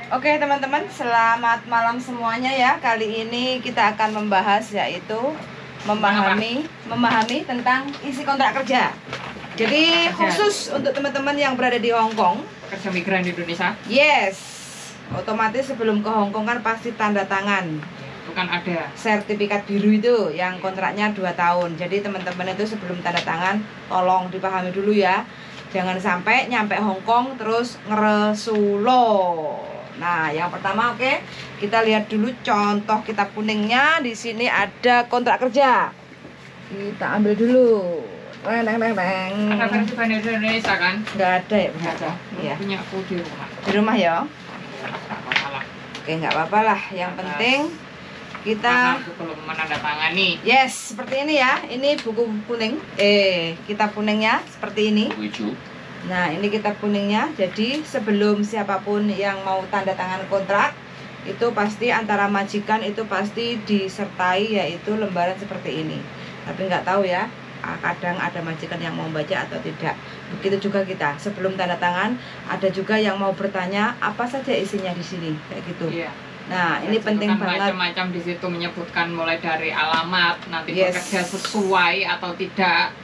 Oke teman-teman, selamat malam semuanya ya. Kali ini kita akan membahas yaitu memahami tentang isi kontrak kerja. Jadi khusus untuk teman-teman yang berada di Hong Kong, pekerja migran di Indonesia. Yes, otomatis sebelum ke Hong Kong kan pasti tanda tangan. Itu kan ada sertifikat biru itu yang kontraknya 2 tahun. Jadi teman-teman itu sebelum tanda tangan tolong dipahami dulu ya. Jangan sampai nyampe Hong Kong terus ngeresulo. Nah, yang pertama kita lihat dulu contoh kitab kuningnya. Di sini ada kontrak kerja. Kita ambil dulu. Ada versi bahasa Indonesia kan? Nggak ada ya? Nggak ada. Iya. Punya aku di rumah. Di rumah ya? Nggak apa-apa. Oke, nggak apa-apa lah. Yang penting kita aku belum menandatangani. Yes, seperti ini ya. Ini buku kuning. Kitab kuningnya seperti ini. Nah, ini kitab kuningnya. Jadi sebelum siapapun yang mau tanda tangan kontrak, itu pasti antara majikan itu pasti disertai yaitu lembaran seperti ini. Tapi nggak tahu ya, kadang ada majikan yang mau baca atau tidak. Begitu juga kita. Sebelum tanda tangan, ada juga yang mau bertanya apa saja isinya di sini, kayak gitu. Iya. Nah, ini penting kan banget. Macam-macam di situ menyebutkan mulai dari alamat, nanti Yes. bekerja sesuai atau tidak.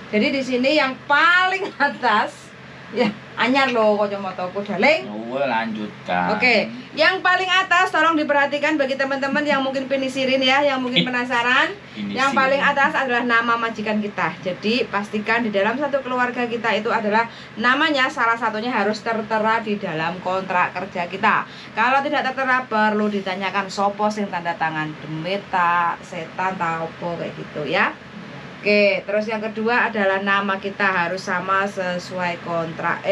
Jadi di sini yang paling atas ya anyar loh kacamataku daling. Lanjutkan. Oke, yang paling atas tolong diperhatikan bagi teman-teman yang mungkin penisirin ya, yang mungkin penasaran. Yang paling atas adalah nama majikan kita. Jadi pastikan di dalam satu keluarga kita itu adalah namanya salah satunya harus tertera di dalam kontrak kerja kita. Kalau tidak tertera perlu ditanyakan sopo sing tanda tangan, demeta, setan, taupo kayak gitu ya. Oke, terus yang kedua adalah nama kita harus sama sesuai kontrak,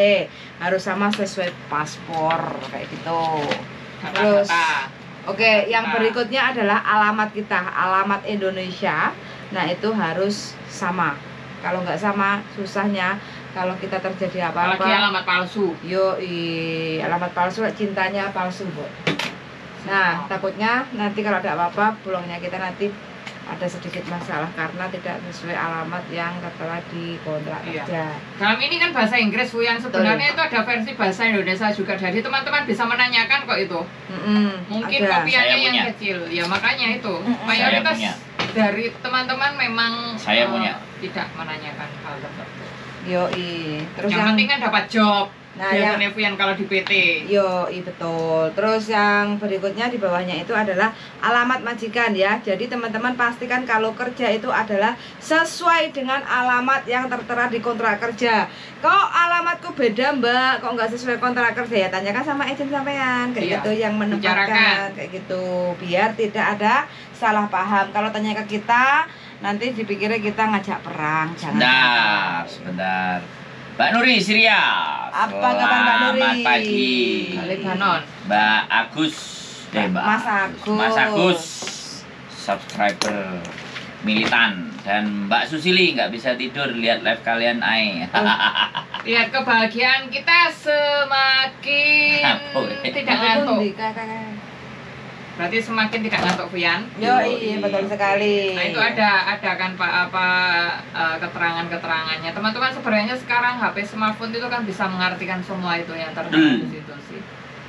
harus sama sesuai paspor kayak gitu. Terus, oke, yang berikutnya adalah alamat kita, alamat Indonesia. Nah itu harus sama. Kalau nggak sama, susahnya kalau kita terjadi apa-apa. Apalagi alamat palsu. Alamat palsu, cintanya palsu, Bu. Nah, takutnya nanti kalau ada apa-apa, pulangnya kita nanti ada sedikit masalah karena tidak sesuai alamat yang tertera di kontrak kerja. Dalam ini kan bahasa Inggris, Bu, yang sebenarnya itu ada versi bahasa Indonesia juga. Jadi teman-teman bisa menanyakan kok itu. Mungkin ada. kopiannya yang kecil, ya makanya itu. Mayoritas dari teman-teman memang tidak menanyakan hal tertentu. Terus yang penting kan dapat job. Nah, biasanya Vian kalau di PT. Betul. Terus yang berikutnya di bawahnya itu adalah alamat majikan ya. Jadi teman-teman pastikan kalau kerja itu adalah sesuai dengan alamat yang tertera di kontrak kerja. Kok alamatku beda, Mbak? Kok nggak sesuai kontrak kerja? Ya tanyakan sama agent sampean kayak gitu yang menempatkan kayak gitu. Biar tidak ada salah paham. Kalau tanya ke kita nanti dipikirnya kita ngajak perang. Jangan. Sebentar. Mbak Nuri Syria. Apa kabar Mbak Nuri? Selamat pagi. Lebanon. Mbak Agus. Mas Agus. Subscriber militan. Dan Mbak Susili nggak bisa tidur lihat live kalian Lihat kebahagiaan kita semakin tidak ngantuk. Berarti semakin tidak ngantuk, Vian. Iya, betul sekali. Nah, itu ada kan Pak keterangannya. Teman-teman sebenarnya sekarang HP smartphone itu kan bisa mengartikan semua itu yang tertera di situ sih.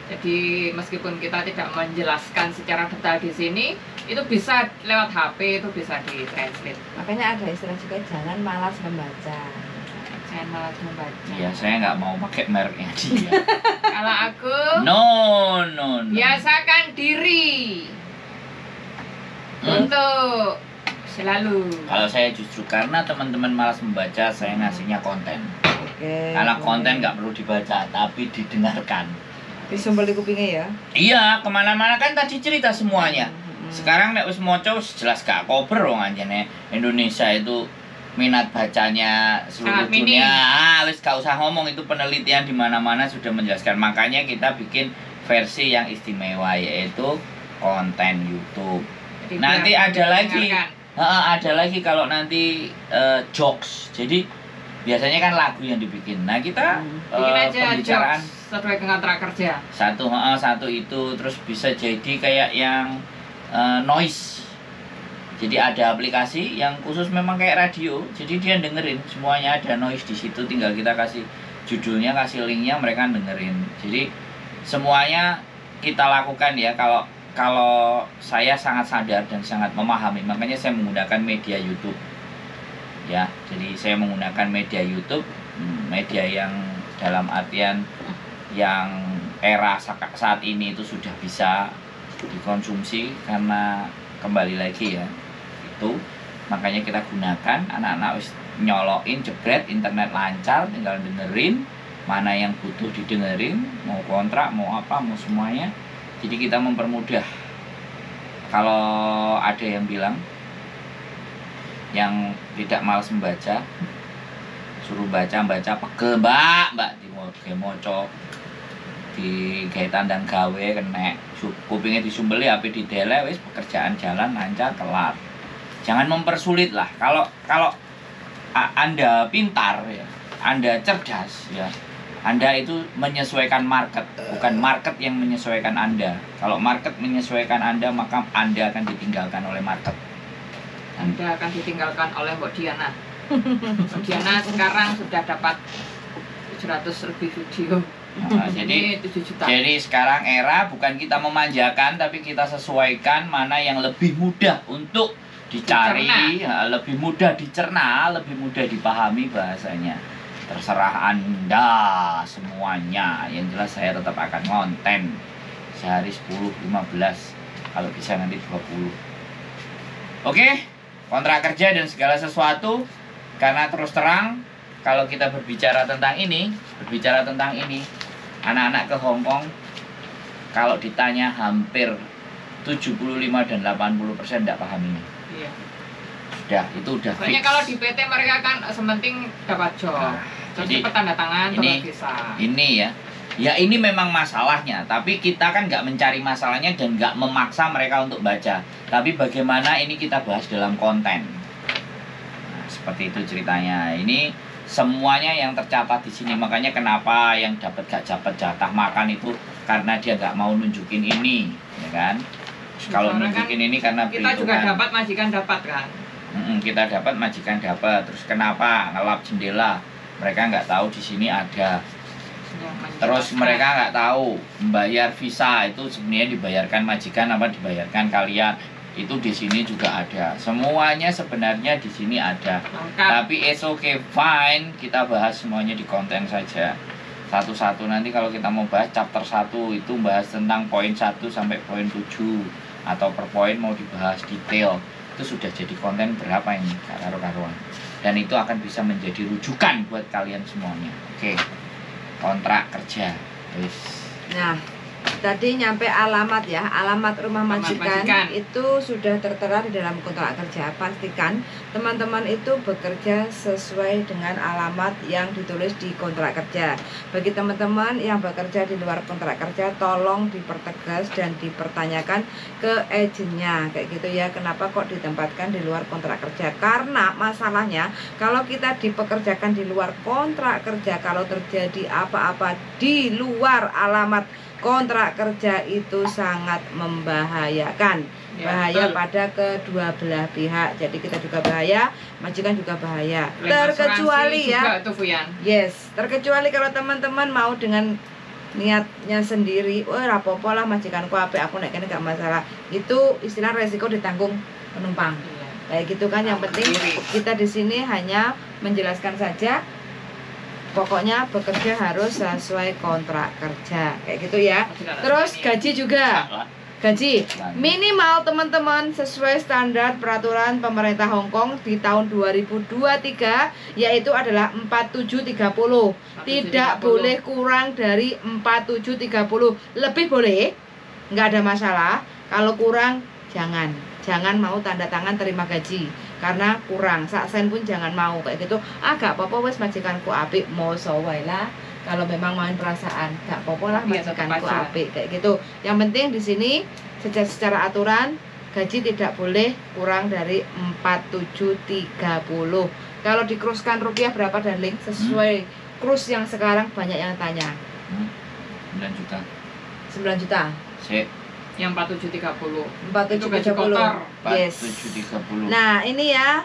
Jadi meskipun kita tidak menjelaskan secara detail di sini, itu bisa lewat HP itu bisa di-translate. Makanya ada istilah juga jangan malas membaca. Jangan malas membaca. Iya, saya nggak mau pakai mereknya dia. Kalau aku No. biasakan diri untuk selalu. Kalau saya justru karena teman-teman malas membaca, saya ngasihnya konten. Karena konten nggak perlu dibaca, tapi didengarkan. Disumbel di kupingnya ya? Iya, kemana-mana kan tadi cerita semuanya. Sekarang nek wis moco jelas gak kober wong anjene. Indonesia itu minat bacanya seluruh dunia. Wis gak usah ngomong, itu penelitian di mana-mana sudah menjelaskan. Makanya kita bikin versi yang istimewa yaitu konten YouTube. Jadi nanti ada lagi kalau nanti jokes. Jadi biasanya kan lagu yang dibikin. Nah, kita bikin aja pembicaraan jokes sesuai kontrak kerja. Satu itu terus bisa jadi kayak yang noise. Jadi ada aplikasi yang khusus memang kayak radio. Jadi dia dengerin semuanya, ada noise di situ. Tinggal kita kasih judulnya, kasih linknya, mereka dengerin. Jadi semuanya kita lakukan ya. Kalau saya sangat sadar dan sangat memahami, makanya saya menggunakan media YouTube ya. Jadi saya menggunakan media YouTube, media yang dalam artian yang era saat ini itu sudah bisa dikonsumsi, karena kembali lagi ya, itu makanya kita gunakan. Anak-anak nyolokin jebret, internet lancar, tinggal dengerin mana yang butuh didengerin, mau kontrak, mau apa, mau semuanya. Jadi kita mempermudah. Kalau ada yang bilang yang tidak malas membaca, suruh baca pegel mbak di moco di gawe tandang gawe kena kupingnya disumbeli, api didelek, wis pekerjaan jalan lancar kelar. Jangan mempersulit lah. Kalau Anda pintar ya, Anda cerdas ya, Anda itu menyesuaikan market, bukan market yang menyesuaikan Anda. Kalau market menyesuaikan Anda, maka Anda akan ditinggalkan oleh market. Anda akan ditinggalkan oleh Mbak Diana. Mbak Diana sekarang sudah dapat 700 lebih video. Nah, jadi 7 juta. Jadi sekarang era bukan kita memanjakan, tapi kita sesuaikan mana yang lebih mudah untuk dicari, lebih mudah dicerna, lebih mudah dipahami bahasanya. Terserah Anda semuanya. Yang jelas saya tetap akan konten sehari 10, 15, kalau bisa nanti 20. Oke, kontrak kerja dan segala sesuatu. Karena terus terang, kalau kita berbicara tentang ini, anak-anak ke Hong Kong, kalau ditanya hampir 75 dan 80% tidak paham ini. Iya. Itu udah soalnya fix. kalau di PT mereka kan sementing dapat job. Jadi cepat tanda tangan ini, terus bisa. Ini ya ini memang masalahnya. Tapi kita kan nggak mencari masalahnya dan nggak memaksa mereka untuk baca. Tapi bagaimana ini kita bahas dalam konten. Nah, seperti itu ceritanya. Ini semuanya yang tercatat di sini. Makanya kenapa yang gak dapat jatah makan itu karena dia nggak mau nunjukin ini, ya kan? Kalau nunjukin kan ini karena kita juga dapat, majikan dapat kan? Kita dapat, majikan dapat. Terus kenapa ngelap jendela? Mereka nggak tahu di sini ada. Terus mereka nggak tahu membayar visa itu sebenarnya dibayarkan majikan apa dibayarkan kalian. Itu di sini juga ada. Semuanya sebenarnya di sini ada. Lengkap. Tapi it's okay, fine. Kita bahas semuanya di konten saja. Satu-satu nanti kalau kita mau bahas chapter 1 itu bahas tentang poin 1 sampai poin 7 atau per poin mau dibahas detail. Itu sudah jadi konten berapa ini? Karuan. Dan itu akan bisa menjadi rujukan buat kalian semuanya. Oke. Kontrak kerja. Nah, tadi nyampe alamat ya, alamat rumah majikan itu sudah tertera di dalam kontrak kerja. Pastikan teman-teman itu bekerja sesuai dengan alamat yang ditulis di kontrak kerja. Bagi teman-teman yang bekerja di luar kontrak kerja, tolong dipertegas dan dipertanyakan ke agennya kayak gitu ya. Kenapa kok ditempatkan di luar kontrak kerja? Karena masalahnya kalau kita dipekerjakan di luar kontrak kerja, kalau terjadi apa-apa di luar alamat kontrak kerja itu sangat membahayakan, bahaya pada kedua belah pihak. Jadi kita juga bahaya, majikan juga bahaya. Terkecuali ya, yes, terkecuali kalau teman-teman mau dengan niatnya sendiri, rapopo lah majikanku apik, aku nek kene gak masalah. Itu istilah resiko ditanggung penumpang. Kayak gitu kan. Yang penting kita di sini hanya menjelaskan saja. Pokoknya bekerja harus sesuai kontrak kerja kayak gitu ya. Terus gaji juga, gaji minimal teman-teman sesuai standar peraturan pemerintah Hong Kong di tahun 2023 yaitu adalah 4730. Tidak boleh kurang dari 4730. Lebih boleh, nggak ada masalah. Kalau kurang jangan mau tanda tangan terima gaji karena kurang, saksen pun jangan mau kayak gitu. Gak apa-apa wes majikanku apik, mau wae lah. Kalau memang main perasaan, gak apa-apa lah majikanku apik kayak gitu. Yang penting di sini secara aturan gaji tidak boleh kurang dari 4730. Kalau dikruskan rupiah berapa darling? Sesuai krus yang sekarang banyak yang tanya. 9 juta. 9 juta. Sip. Yang 4730. 4730. Yes. 4730. Nah, ini ya.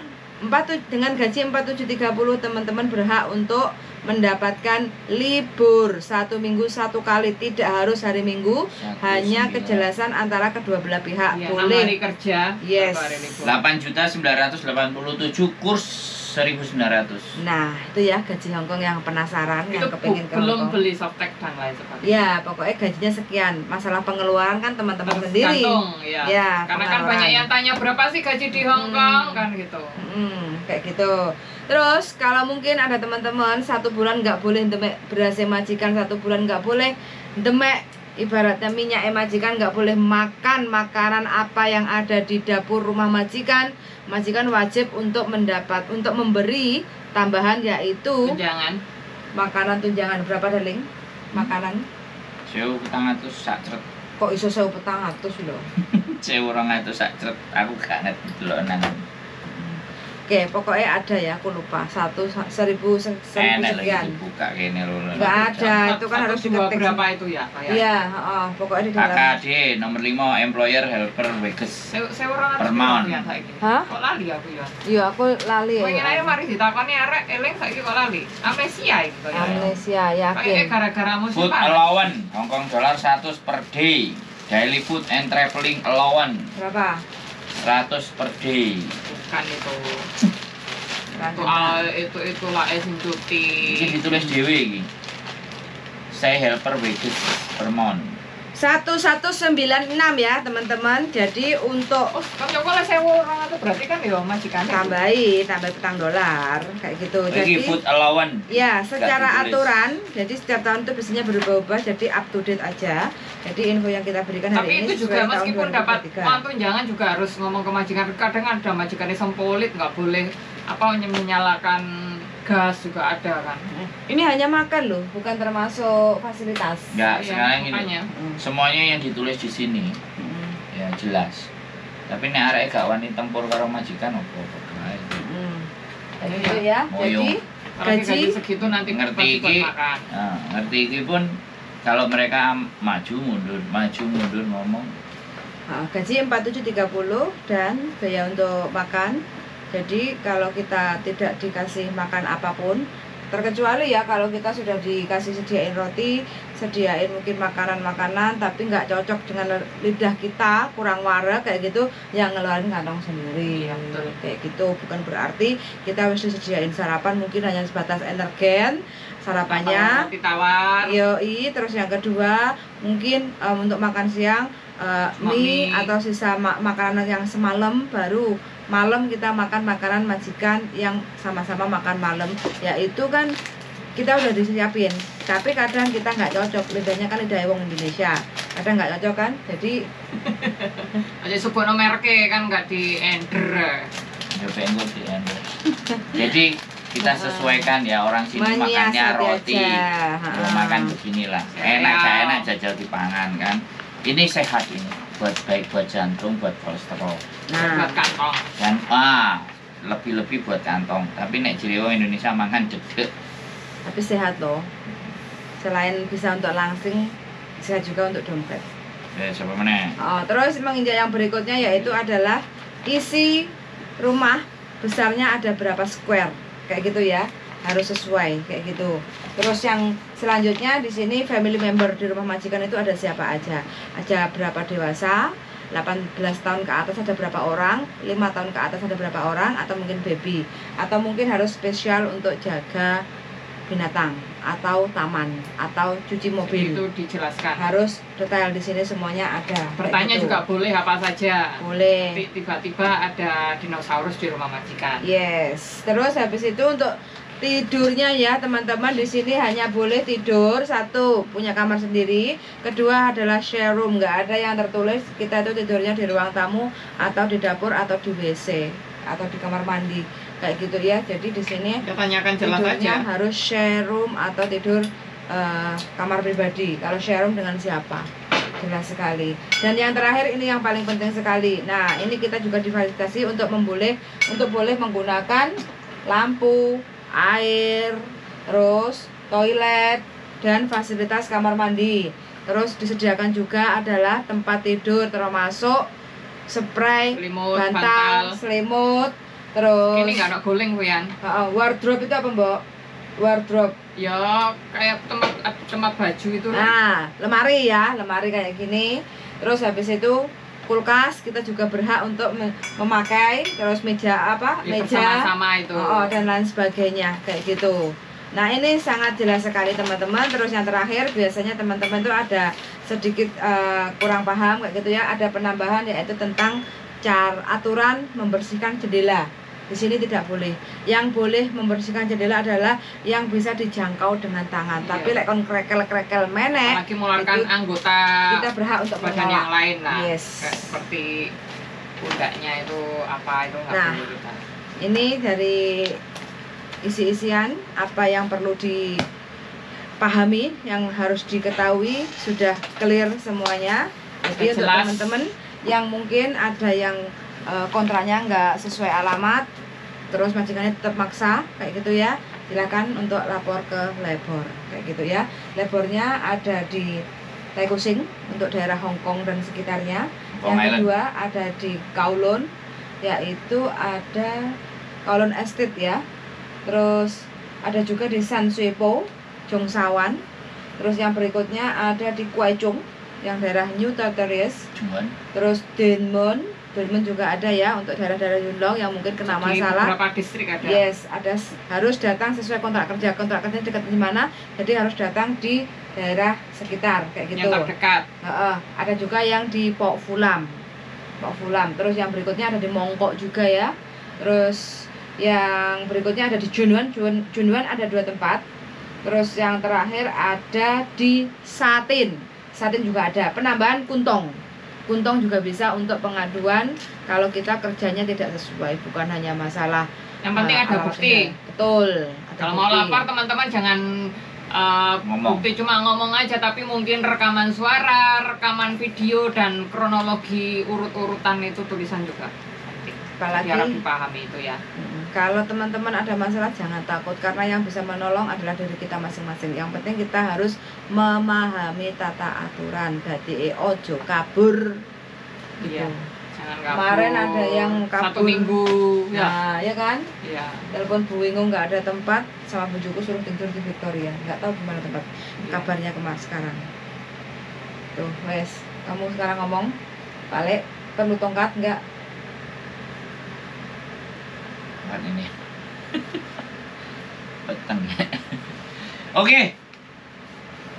Dengan gaji 4730 teman-teman berhak untuk mendapatkan libur 1 minggu 1 kali, tidak harus hari Minggu, hanya kejelasan antara kedua belah pihak. Ya, 6 boleh hari kerja, Yes. 1 hari libur. 8.987 kurs 1.900. Nah itu ya gaji Hongkong yang penasaran, Itu yang kepingin ke belum Hongkong. beli softtek dan lain sebagainya. Ya pokoknya gajinya sekian. Masalah pengeluaran kan teman-teman sendiri. Tergantung, ya. Ya, Karena kan pengeluaran. banyak yang tanya berapa sih gaji di Hong Kong kan gitu. Kayak gitu. Terus kalau mungkin ada teman-teman 1 bulan nggak boleh demek beras majikan, 1 bulan nggak boleh demek ibaratnya minyak majikan, nggak boleh makan makanan apa yang ada di dapur rumah majikan. Majikan wajib untuk memberi tambahan yaitu Tunjangan. makanan tunjangan. Berapa darling? Makanan 1.400 sak cret. kok iso 1.400 lho. 1.200 sak cret. Aku gak ngerti delokan. Oke, pokoknya ada ya, aku lupa. 1.000 Enak lagi sekian. dibuka kene lho. Nggak ada, itu kan harus diketik. Berapa itu ya? Iya, pokoknya di dalam. KKD nomor 5 employer helper wages. Saya orang Per month. ya saiki. Hah? Kok lali aku ya? Iya, aku lali ya. Pengen aja mari ditakoni arek eling saiki kok lali. Amnesia iki kok ya. Amnesia, Kayaknya yakin. gara-gara musim Food panas. allowance Hongkong dollar 100 per day. Daily food and traveling allowance Berapa? 100 per day. Bukan itu. Lanjut. Itulah sing cuti. Ini ditulis dhewe iki. Saya helper wages per month. 1196 ya teman-teman. Jadi untuk Oh, kamu coba lah 1.200 berarti kan ya majikan. tambah petang dolar kayak gitu. Ini Jadi food allowance. ya secara ditulis. aturan, jadi setiap tahun itu biasanya berubah-ubah, jadi up to date aja. Jadi info yang kita berikan hari Tapi ini itu juga sesuai tahun meskipun dapat 2023. uang tunjangan juga harus ngomong ke majikan. Kadang ada majikan yang sempolit, nggak boleh menyalakan gas juga ada kan. Ini hanya makan loh, bukan termasuk fasilitas. Enggak, Iya, sekarang ini makanya. semuanya yang ditulis di sini ya jelas. Tapi nek arek gak wani tempur karo majikan opo-opo kae. Kayak gitu ya. Moyong. Jadi Kalau gaji gaji segitu nanti Ngerti pasti buat iki. makan. Nah, ngerti iki pun kalau mereka maju mundur ngomong gaji 4730 dan biaya untuk makan. Jadi kalau kita tidak dikasih makan apapun, terkecuali ya kalau kita sudah dikasih sediain roti, sediain mungkin makanan-makanan tapi nggak cocok dengan lidah kita, kurang warak kayak gitu, yang ngeluarin kantong sendiri. Iya, betul. Kayak gitu, bukan berarti kita harus disediain sarapan mungkin hanya sebatas energen sarapannya. Roti tawar. Yoi, terus yang kedua mungkin untuk makan siang mie atau sisa makanan yang semalam, baru malam kita makan makanan majikan yang sama-sama makan malam, yaitu kan kita udah disiapin, tapi kadang kita nggak cocok, lidahnya kan lidah wong Indonesia, kadang nggak cocok kan, jadi Aja sebutno merke kan nggak di ender. ya pengen di endorse. Jadi kita sesuaikan ya, orang sini makannya menyiasati roti. aja. Ya, makan beginilah. Enak gak enak jajal dipangan kan. Ini sehat ini, baik buat jantung, buat kolesterol. Nah, Buat kantong. Dan lebih-lebih buat kantong. Tapi nek jero Indonesia makan jedek. tapi sehat loh, selain bisa untuk langsing, sehat juga untuk dompet. Ya siapa meneh? Terus menginjak yang berikutnya yaitu adalah isi rumah besarnya ada berapa square, kayak gitu ya, harus sesuai kayak gitu. Terus yang selanjutnya di sini family member di rumah majikan itu ada siapa aja, ada berapa dewasa, 18 tahun ke atas ada berapa orang, 5 tahun ke atas ada berapa orang, atau mungkin baby, atau mungkin harus spesial untuk jaga binatang atau taman atau cuci mobil. Itu dijelaskan. Harus detail di sini semuanya ada. Bertanya kayak gitu. juga boleh apa saja. Boleh. Tiba-tiba ada dinosaurus di rumah majikan. Yes. Terus habis itu untuk tidurnya ya teman-teman, di sini hanya boleh tidur satu punya kamar sendiri, kedua adalah share room, nggak ada yang tertulis kita itu tidurnya di ruang tamu atau di dapur atau di WC atau di kamar mandi kayak gitu ya. Jadi di sini Kita tanyakan jelas tidurnya aja. harus share room atau tidur kamar pribadi. Kalau share room dengan siapa? Jelas sekali. Dan yang terakhir ini yang paling penting sekali. Nah, ini kita juga difasilitasi untuk boleh menggunakan lampu, air, terus toilet dan fasilitas kamar mandi. Terus disediakan juga adalah tempat tidur termasuk spray, Selimut, bantal, selimut, terus Ini nggak ada guling, Wian. wardrobe itu apa, Mbok? Wardrobe. Ya kayak tempat baju itu. Nah, lemari ya, lemari kayak gini. Terus habis itu kulkas kita juga berhak untuk memakai. Terus meja apa? Ya, meja bersama-sama itu. dan lain sebagainya kayak gitu. Nah, ini sangat jelas sekali teman-teman. Terus yang terakhir biasanya teman-teman tuh ada sedikit kurang paham kayak gitu ya. Ada penambahan yaitu tentang aturan membersihkan jendela. Di sini tidak boleh. Yang boleh membersihkan jendela adalah yang bisa dijangkau dengan tangan. Iya. Tapi lek kon krekel menek, Lagi mengeluarkan itu anggota kita berhak untuk badan menolak. yang lain lah. Yes. Kayak seperti pundaknya itu apa itu nggak Nah. boleh kita. Ini dari isi-isian apa yang perlu dipahami, yang harus diketahui, sudah clear semuanya. Jadi untuk Jelas. teman-teman yang mungkin ada yang kontraknya nggak sesuai alamat, terus majikannya tetap maksa kayak gitu ya, silakan untuk lapor ke labor kayak gitu ya. Labornya ada di Tai Kusing untuk daerah Hong Kong dan sekitarnya. Hong Yang Island. kedua ada di Kowloon, yaitu ada Kowloon Estate ya. Terus ada juga di San Sui Po, Jongsawan. Terus yang berikutnya ada di Kwai Chung yang daerah New Tartaris. Cuman Terus Denmun juga ada ya untuk daerah-daerah Yunlong yang mungkin kena Di masalah. beberapa distrik ada. Yes, harus datang sesuai kontrak kerja. Kontrak kerja dekat di mana? Jadi harus datang di daerah sekitar kayak gitu. Yang terdekat. Ada juga yang di Pok Fulam. Terus yang berikutnya ada di Mongkok juga ya. Terus yang berikutnya ada di Junwan. Junwan ada 2 tempat. Terus yang terakhir ada di Satin juga ada. Penambahan Kuntong juga bisa untuk pengaduan kalau kita kerjanya tidak sesuai, bukan hanya masalah Yang penting ada alatnya. bukti. Betul, ada Kalau mau bukti. lapor teman-teman jangan Ngomong. bukti cuma ngomong aja, tapi mungkin rekaman suara, rekaman video, dan kronologi urut-urutan itu tulisan juga. Apalagi Biar dipahami itu ya. kalau teman-teman ada masalah jangan takut, karena yang bisa menolong adalah diri kita masing-masing. Yang penting kita harus memahami tata aturan. Dadi ojo kabur gitu. Iya. Jangan kabur. Kemarin ada yang kabur 1 minggu. Ya. Nah, ya kan? Iya. Telepon Bu Wingung nggak ada tempat, sama bujuku suruh tidur di Victoria. Nggak tahu gimana tempat Iya. kabarnya sekarang. Tuh, wes. Kamu sekarang ngomong, balik perlu tongkat nggak? kan ini. Peteng. Oke.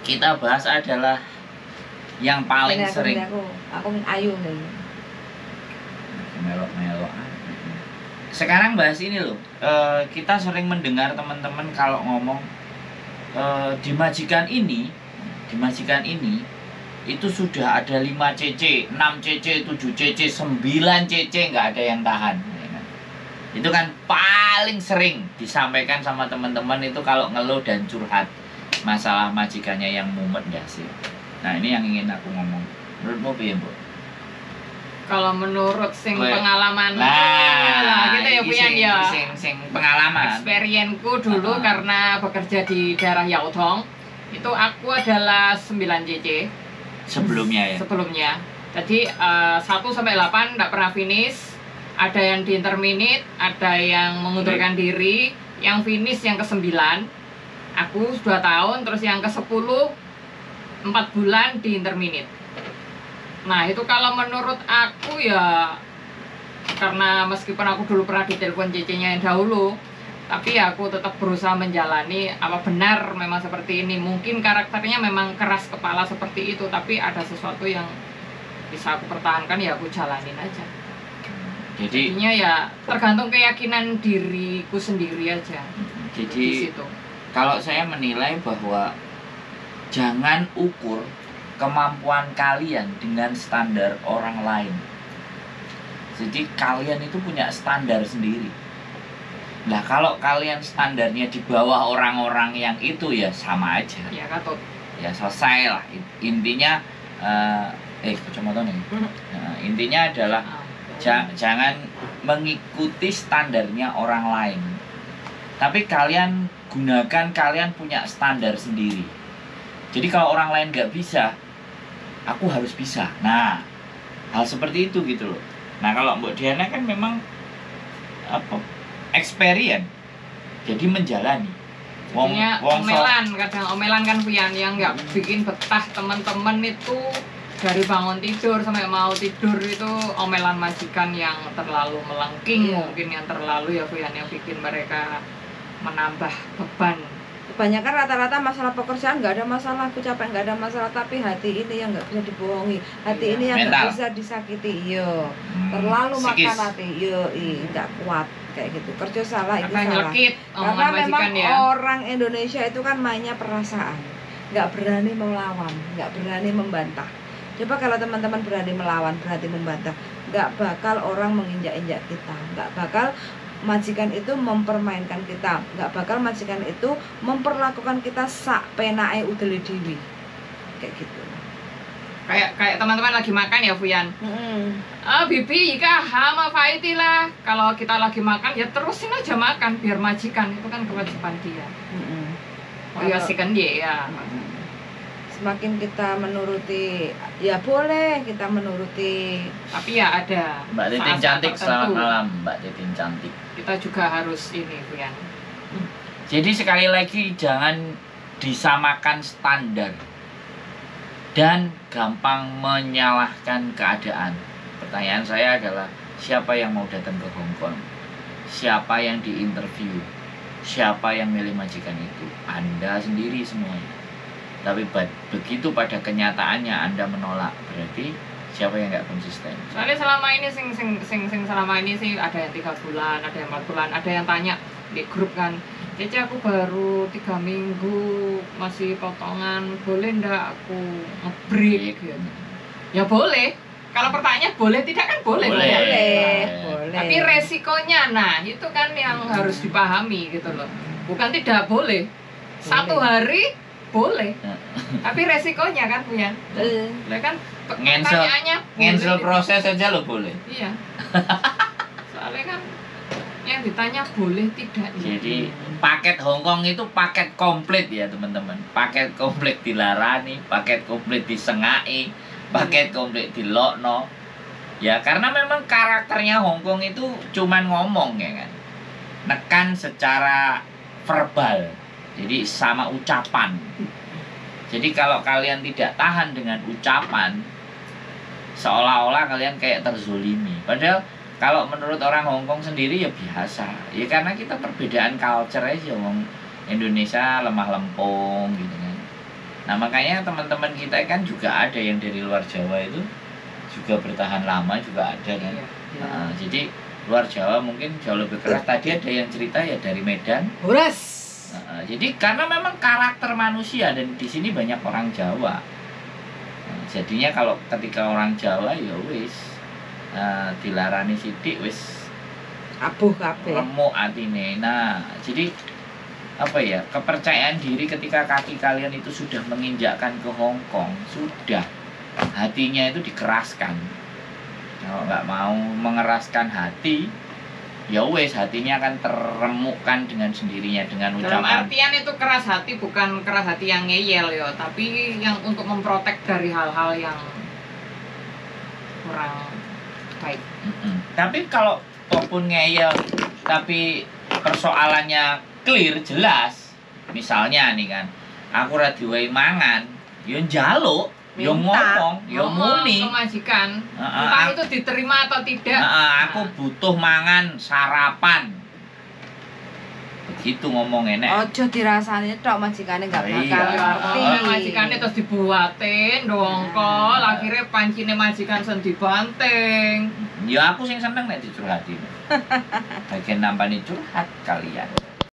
Kita bahas adalah yang paling Ini sering aku ayu nih. melok-melok. Sekarang bahas ini loh. Kita sering mendengar teman-teman kalau ngomong di majikan ini itu sudah ada 5 cc, 6 cc, 7 cc, 9 cc nggak ada yang tahan. Ya kan? Itu kan paling sering disampaikan sama teman-teman itu kalau ngeluh dan curhat masalah majikannya yang mumet nggak sih. Nah ini yang ingin aku ngomong. Menurutmu piye, Bu? Kalau menurut sing Gue- pengalaman Nah, gitu ya iki Puyan ya. sing pengalaman. Experience-ku dulu karena bekerja di daerah Yaotong, itu aku adalah 9 cc Sebelumnya ya. sebelumnya. Jadi 1 sampai 8 enggak pernah finish. Ada yang di interminate, ada yang mengundurkan diri, yang finish yang ke-9. Aku 2 tahun, terus yang ke-10 4 bulan di interminate. Nah, itu kalau menurut aku ya, karena meskipun aku dulu pernah ditelepon CC-nya yang dahulu, tapi ya aku tetap berusaha menjalani. Apa benar memang seperti ini? Mungkin karakternya memang keras kepala seperti itu, tapi ada sesuatu yang bisa aku pertahankan, ya aku jalanin aja. Jadi Jadinya ya tergantung keyakinan diriku sendiri aja di jadi situ. kalau saya menilai bahwa jangan ukur kemampuan kalian dengan standar orang lain. Jadi kalian itu punya standar sendiri. Nah kalau kalian standarnya di bawah orang-orang yang itu ya sama aja. Ya Katut. Ya selesai lah. Intinya kacamata nih. Nah, intinya adalah jangan mengikuti standarnya orang lain. Tapi kalian punya standar sendiri. Jadi kalau orang lain nggak bisa, aku harus bisa. Nah, hal seperti itu gitu loh. Nah kalau Mbak Diana kan memang experience, jadi menjalani. Jadinya wong omelan, kadang omelan kan Pian yang nggak bikin betah teman-teman itu dari bangun tidur sampai mau tidur itu omelan majikan yang terlalu melengking, Iya. mungkin yang terlalu ya Pian yang bikin mereka menambah beban. Kebanyakan rata-rata masalah pekerjaan nggak ada masalah, aku capek nggak ada masalah, tapi hati ini yang nggak bisa dibohongi, hati Iya. ini yang Mental. nggak bisa disakiti, iyo. Terlalu psikis. makan hati, iyo, nggak kuat kayak gitu. Kerja salah, itu Karena salah. nyelekit Karena omongan memang majikan ya. orang Indonesia itu kan mainnya perasaan, nggak berani melawan, nggak berani membantah. Coba kalau teman-teman berani melawan, berani membantah, nggak bakal orang menginjak-injak kita, nggak bakal majikan itu mempermainkan kita, nggak bakal majikan itu memperlakukan kita sak penae udele dewi, kayak gitu. Kayak teman-teman lagi makan ya Fuyan. Bibi Ika sama Faiti lah. Kalau kita lagi makan ya terusin aja makan biar majikan itu kan kewajiban dia. Oh iya sih kan dia ya. Semakin kita menuruti, ya boleh kita menuruti. Tapi ya ada Mbak Titin saat-saat cantik, selamat tertentu. malam Mbak Titin cantik. Kita juga harus ini Fuyan. Jadi sekali lagi jangan disamakan standar dan gampang menyalahkan keadaan. Pertanyaan saya adalah siapa yang mau datang ke Hong Kong? Siapa yang diinterview? Siapa yang milih majikan itu? Anda sendiri semuanya. Tapi begitu pada kenyataannya Anda menolak, berarti siapa yang nggak konsisten? Soalnya selama ini sing selama ini sih ada yang 3 bulan, ada yang 4 bulan, ada yang tanya di grup kan, Cece aku baru 3 minggu masih potongan, boleh ndak aku nge-break gitu. Ya boleh. Kalau pertanyaan boleh tidak kan boleh. Boleh. Boleh. Tapi resikonya, nah itu kan yang harus dipahami gitu loh. Bukan tidak boleh. Satu hari boleh. Tapi resikonya kan punya. Lah kan pertanyaannya Ngensel boleh. proses aja lo boleh. Iya. Soalnya kan yang ditanya boleh tidak. Jadi paket Hongkong itu paket komplit ya teman-teman. Paket komplit dilarani, paket komplit disengai, paket komplit dilokno. Ya karena memang karakternya Hongkong itu cuman ngomong ya kan. Nekan secara verbal. Jadi sama ucapan. Jadi kalau kalian tidak tahan dengan ucapan, seolah-olah kalian kayak terzolimi. Padahal kalau menurut orang Hongkong sendiri ya biasa. Ya karena kita perbedaan culture aja, wong Indonesia lemah lempung gitu kan. Nah makanya teman-teman kita kan juga ada yang dari luar Jawa itu juga bertahan lama juga ada kan. Iya. Nah, jadi luar Jawa mungkin jauh lebih keras. Tadi ada yang cerita ya dari Medan. Horas. Nah, jadi karena memang karakter manusia dan di sini banyak orang Jawa. Nah, jadinya kalau ketika orang Jawa ya wis dilarani sithik wis Abuh kabeh. remuk atine. Nah, jadi apa ya? Kepercayaan diri ketika kaki kalian itu sudah menginjakkan ke Hong Kong, sudah hatinya itu dikeraskan. Kalau nggak mau mengeraskan hati, ya wes hatinya akan terremukkan dengan sendirinya dengan Dalam ucapan. artian itu keras hati bukan keras hati yang ngeyel ya, tapi yang untuk memprotek dari hal-hal yang kurang baik. Tapi kalau walaupun ngeyel tapi persoalannya clear jelas, misalnya nih kan aku ra diwehi mangan yo njaluk yo Minta. ngomong yo muni Ke majikan, Heeh, entah itu diterima atau tidak. aku butuh mangan sarapan begitu ngomong enek. Ojo dirasani tok majikane nggak bakal Iya. ngerti. Majikannya terus dibuatin dongkol, akhirnya pancine majikan sen dibanting. Ya aku sing seneng nek dicurhatin. Bagian nampani curhat kalian.